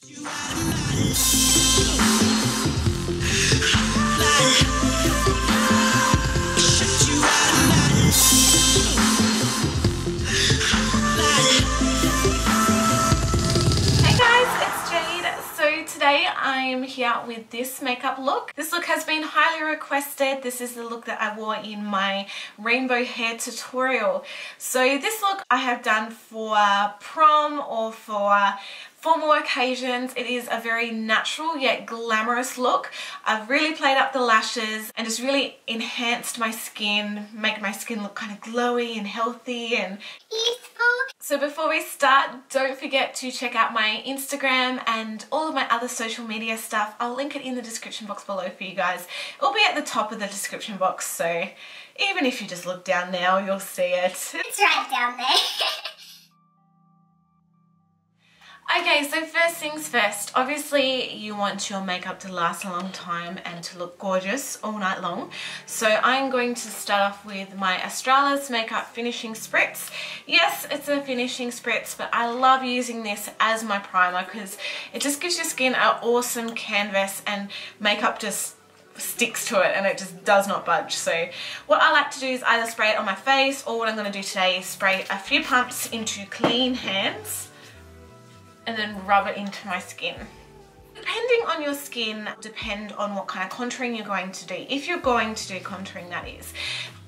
Today I am here with this makeup look. This look has been highly requested. This is the look that I wore in my rainbow hair tutorial. So this look I have done for prom or for formal occasions. It is a very natural yet glamorous look. I've really played up the lashes and just really enhanced my skin, made my skin look kind of glowy and healthy and youthful. So before we start, don't forget to check out my Instagram and all of my other social media stuff. I'll link it in the description box below for you guys. It'll be at the top of the description box, so even if you just look down now, you'll see it. It's right down there. Okay, so first things first, obviously you want your makeup to last a long time and to look gorgeous all night long. So I'm going to start off with my Australis Makeup Finishing Spritz. Yes, it's a finishing spritz, but I love using this as my primer because it just gives your skin an awesome canvas and makeup just sticks to it and it just does not budge. So what I like to do is either spray it on my face, or what I'm going to do today is spray a few pumps into clean hands and then rub it into my skin. Depending on your skin, depend on what kind of contouring you're going to do. If you're going to do contouring, that is.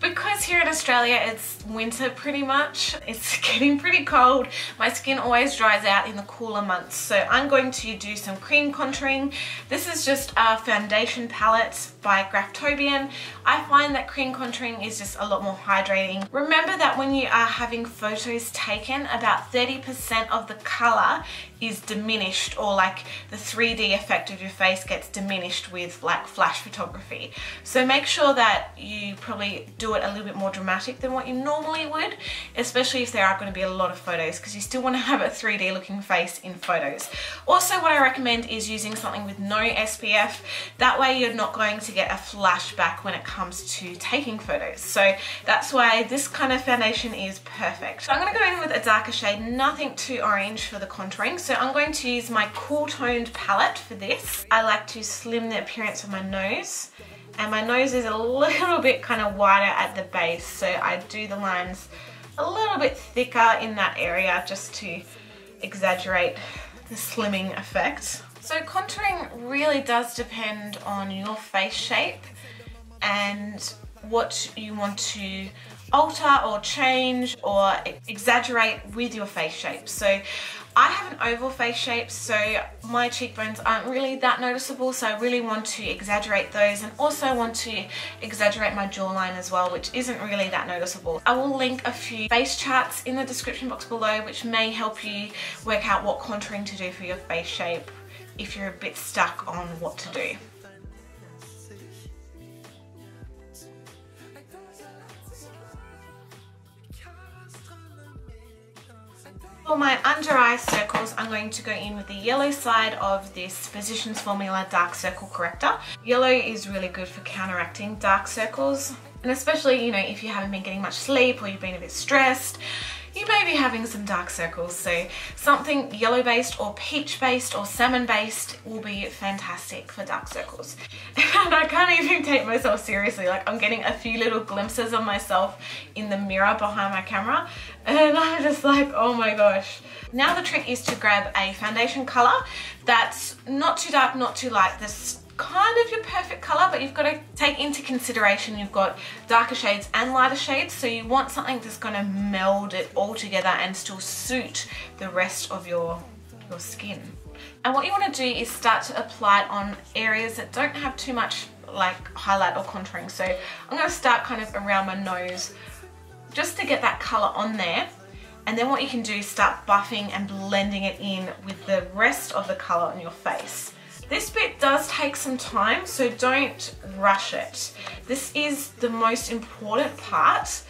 Because here in Australia it's winter pretty much, it's getting pretty cold, my skin always dries out in the cooler months. So I'm going to do some cream contouring. This is just a foundation palette by Graftobian. I find that cream contouring is just a lot more hydrating. Remember that when you are having photos taken, about 30% of the colour is diminished, or like the 3D effect of your face gets diminished with like flash photography. So make sure that you probably do it a little bit more dramatic than what you normally would, especially if there are going to be a lot of photos, because you still want to have a 3D looking face in photos. Also, what I recommend is using something with no SPF. That way you're not going to get a flashback when it comes to taking photos. So that's why this kind of foundation is perfect. So I'm going to go in with a darker shade, nothing too orange for the contouring. So I'm going to use my cool toned palette for this. I like to slim the appearance of my nose, and my nose is a little bit kind of wider at the base, so I do the lines a little bit thicker in that area just to exaggerate the slimming effect. So contouring really does depend on your face shape and what you want to alter or change or exaggerate with your face shape. So I have an oval face shape, so my cheekbones aren't really that noticeable, so I really want to exaggerate those, and also want to exaggerate my jawline as well, which isn't really that noticeable. I will link a few face charts in the description box below which may help you work out what contouring to do for your face shape if you're a bit stuck on what to do. For my under eye circles, I'm going to go in with the yellow side of this Physicans Formula Dark Circle Corrector. Yellow is really good for counteracting dark circles, and especially, you know, if you haven't been getting much sleep or you've been a bit stressed, you may be having some dark circles. So something yellow based or peach based or salmon based will be fantastic for dark circles. And I can't even take myself seriously, like I'm getting a few little glimpses of myself in the mirror behind my camera and I'm just like, oh my gosh. Now the trick is to grab a foundation colour that's not too dark, not too light. This kind of your perfect color, but you've got to take into consideration you've got darker shades and lighter shades, so you want something that's going to meld it all together and still suit the rest of your skin. And what you want to do is start to apply it on areas that don't have too much like highlight or contouring. So I'm going to start kind of around my nose just to get that color on there, and then what you can do is start buffing and blending it in with the rest of the color on your face. This bit does take some time, so don't rush it. This is the most important part.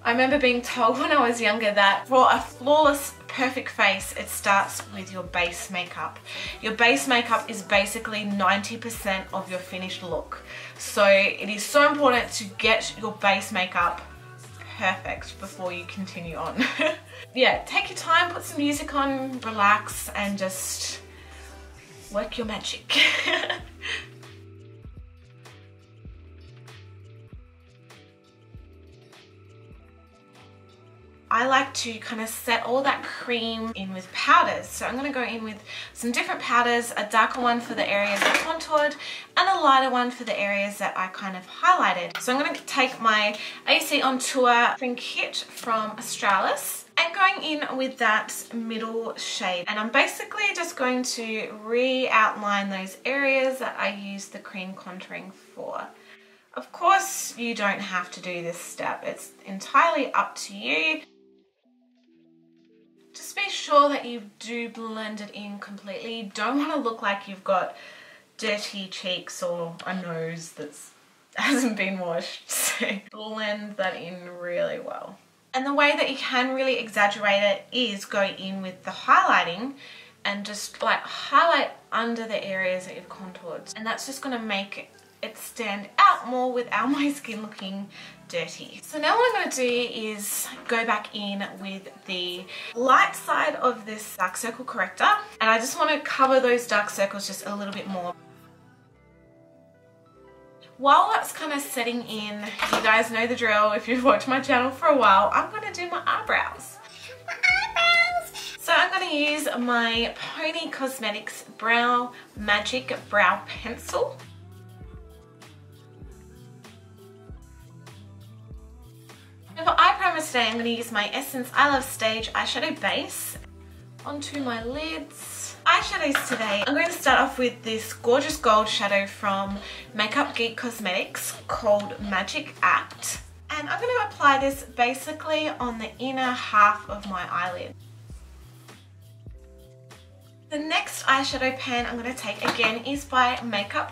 I remember being told when I was younger that for a flawless, perfect face, it starts with your base makeup. Your base makeup is basically 90% of your finished look. So it is so important to get your base makeup perfect before you continue on. Yeah, take your time, put some music on, relax, and just Work your magic. I like to kind of set all that cream in with powders. So I'm going to go in with some different powders, a darker one for the areas I contoured and a lighter one for the areas that I kind of highlighted. So I'm going to take my AC on Tour Spring Kit from Australis and going in with that middle shade. And I'm basically just going to re-outline those areas that I used the cream contouring for. Of course, you don't have to do this step. It's entirely up to you. Just be sure that you do blend it in completely. You don't want to look like you've got dirty cheeks or a nose that hasn't been washed. So blend that in really well. And the way that you can really exaggerate it is go in with the highlighting and just like highlight under the areas that you've contoured. And that's just going to make it stand out more without my skin looking dirty. So now what I'm going to do is go back in with the light side of this dark circle corrector, and I just want to cover those dark circles just a little bit more. While that's kind of setting in, you guys know the drill if you've watched my channel for a while, I'm going to do my eyebrows. So I'm going to use my Poni Cosmetics Brow Magic Brow Pencil. And for eye primer today, I'm going to use my Essence I Love Stage eyeshadow base onto my lids. Eyeshadows today, I'm going to start off with this gorgeous gold shadow from Geek Cosmetics called Magic Act. And I'm going to apply this basically on the inner half of my eyelid. The next eyeshadow pan I'm going to take again is by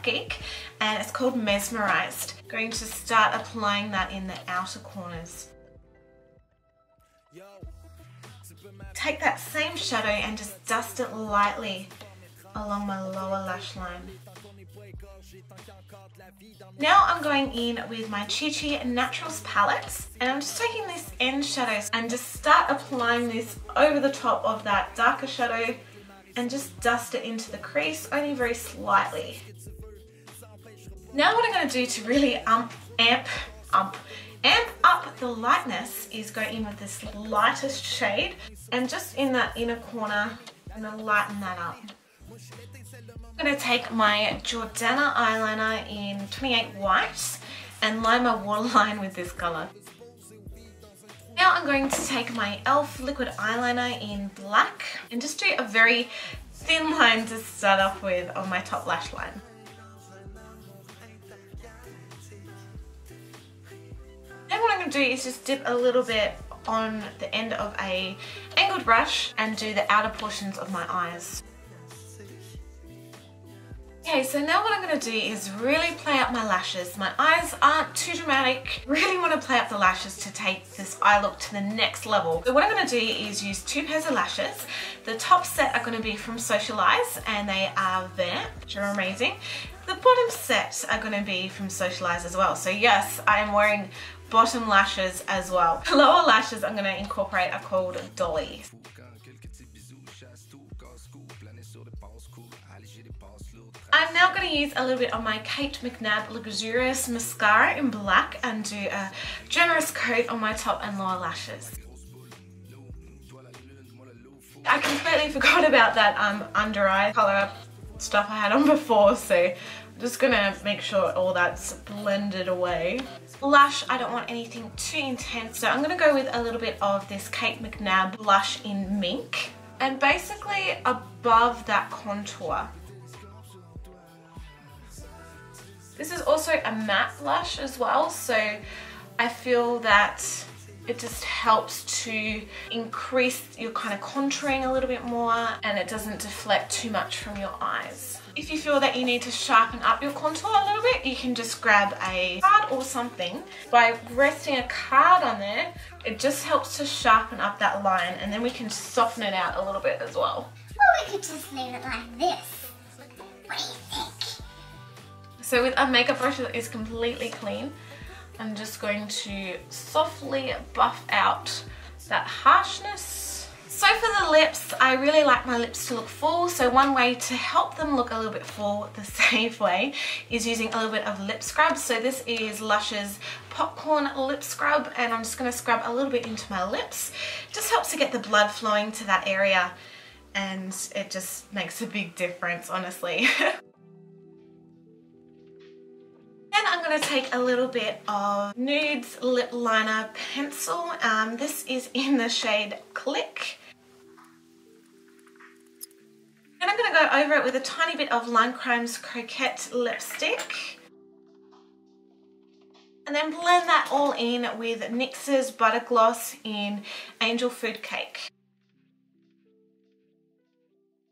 Geek and it's called Mezermized. I'm going to start applying that in the outer corners. Take that same shadow and just dust it lightly along my lower lash line. Now I'm going in with my Chi Chi Naturals palette and I'm just taking this end shadows and just start applying this over the top of that darker shadow and just dust it into the crease, only very slightly. Now what I'm going to do to really amp up the lightness is go in with this lightest shade and just in that inner corner I'm going to lighten that up. I'm going to take my Jordana eyeliner in 28 White and line my waterline with this colour. Now I'm going to take my E.L.F Liquid eyeliner in black and just do a very thin line to start off with on my top lash line. Then what I'm going to do is just dip a little bit on the end of a angled brush and do the outer portions of my eyes. Okay, so now what I'm going to do is really play up my lashes. My eyes aren't too dramatic. Really want to play up the lashes to take this eye look to the next level. So what I'm going to do is use two pairs of lashes. The top set are going to be from Australis and they are Vamp, which are amazing. The bottom set are going to be from Australis as well. So yes, I am wearing bottom lashes as well. The lower lashes I'm going to incorporate are called Dolly. I'm now going to use a little bit of my Cate McNabb Luxurious Mascara in black and do a generous coat on my top and lower lashes. I completely forgot about that under eye colour stuff I had on before, so I'm just going to make sure all that's blended away. Blush, I don't want anything too intense, so I'm going to go with a little bit of this Cate McNabb blush in Mink and basically above that contour. This is also a matte blush as well, so I feel that it just helps to increase your kind of contouring a little bit more and it doesn't deflect too much from your eyes. If you feel that you need to sharpen up your contour a little bit, you can just grab a card or something. By resting a card on there, it just helps to sharpen up that line and then we can soften it out a little bit as well. Or we could just leave it like this. What do you think? So with a makeup brush that is completely clean, I'm just going to softly buff out that harshness. So for the lips, I really like my lips to look full, so one way to help them look a little bit full the safe way is using a little bit of lip scrub. So this is Lush's Popcorn Lip Scrub, and I'm just going to scrub a little bit into my lips. Just helps to get the blood flowing to that area, and it just makes a big difference, honestly. Then I'm going to take a little bit of Nudes Lip Liner Pencil. This is in the shade Click. And I'm going to go over it with a tiny bit of Line Crime's Coquette lipstick. And then blend that all in with NYX's Butter Gloss in Angel Food Cake.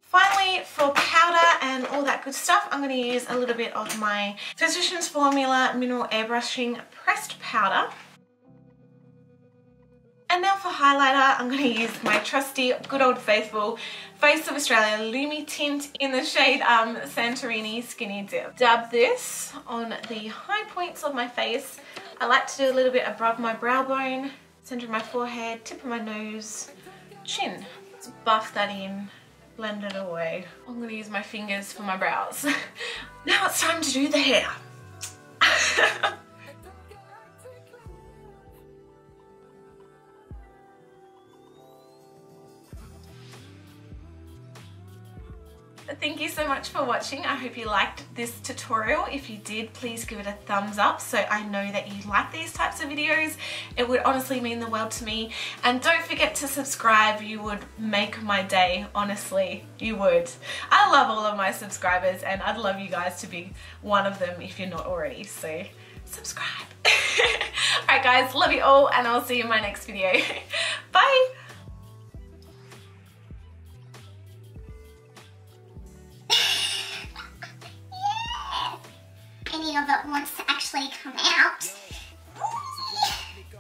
Finally, for powder and all that good stuff, I'm going to use a little bit of my Physicians Formula Mineral Airbrushing Pressed Powder. And now for highlighter, I'm going to use my trusty, good old faithful Face of Australia Lumi Tint in the shade Santorini Skinny Dip. Dab this on the high points of my face. I like to do a little bit above my brow bone, center of my forehead, tip of my nose, chin. Let's buff that in. Blend it away. I'm going to use my fingers for my brows. Now it's time to do the hair. Thank you so much for watching. I hope you liked this tutorial. If you did, please give it a thumbs up so I know that you like these types of videos. It would honestly mean the world to me. And don't forget to subscribe. You would make my day, honestly. You would. I love all of my subscribers, and I'd love you guys to be one of them if you're not already. So subscribe. Alright guys, love you all, and I'll see you in my next video. Bye! Any of it wants to actually come out.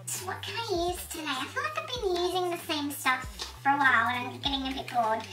So what can I use today? I feel like I've been using the same stuff for a while and I'm getting a bit bored.